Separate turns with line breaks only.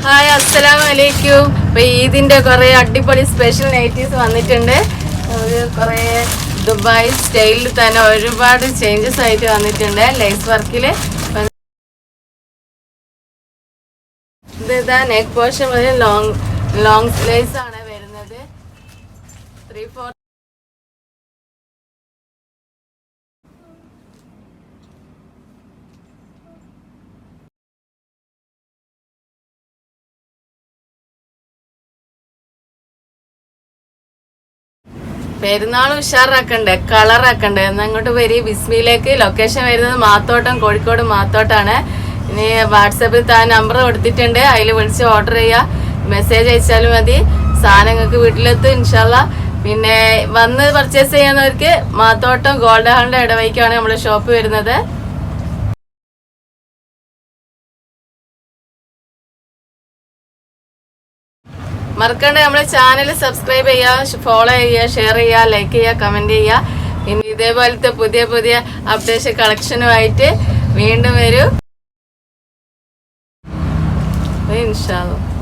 Hi അസ്സലാമു അലൈക്കും. അപ്പോൾ ഈദിൻ്റെ കുറേ അടിപൊളി സ്പെഷ്യൽ നൈറ്റീസ് വന്നിട്ടുണ്ട്. ഒരു കുറേ ദുബായ് സ്റ്റൈലിൽ തന്നെ ഒരുപാട് ചേഞ്ചസ് ആയിട്ട് വന്നിട്ടുണ്ട്. ലേസ് വർക്കിൽ ഇതാ നെക്ക് പോർഷൻ വരെ ലോങ് ലേസ് ആണ് വരുന്നത്. 3/4 പെരുന്നാൾ ഉഷാറാക്കണ്ടേ, കളറാക്കണ്ടേ. അങ്ങോട്ട് വരി. ബിസ്മിയിലേക്ക്. ലൊക്കേഷൻ വരുന്നത് മാത്തോട്ടം, കോഴിക്കോട് മാത്തോട്ടാണ്. ഇനി വാട്സാപ്പിൽ താൻ നമ്പർ കൊടുത്തിട്ടുണ്ട്, അതിൽ വിളിച്ച് ഓർഡർ ചെയ്യുക. മെസ്സേജ് അയച്ചാലും മതി. സാധനങ്ങൾക്ക് വീട്ടിലെത്തും ഇൻഷാല്ലാ. പിന്നെ വന്ന് പർച്ചേസ് ചെയ്യുന്നവർക്ക് മാത്തോട്ടം ഗോൾഡ് ഹാളിൻ്റെ ഇടവഴിക്കാണ് നമ്മുടെ ഷോപ്പ് വരുന്നത്. മറക്കണ്ട നമ്മുടെ ചാനൽ സബ്സ്ക്രൈബ് ചെയ്യുക, ഫോളോ ചെയ്യുക, ഷെയർ ചെയ്യുക, ലൈക്ക് ചെയ്യുക, കമൻറ്റ് ചെയ്യുക. ഇനി ഇതേപോലത്തെ പുതിയ പുതിയ അപ്ഡേഷൻ കളക്ഷനുമായിട്ട് വീണ്ടും വരും ഇൻഷാ അല്ലാഹ്.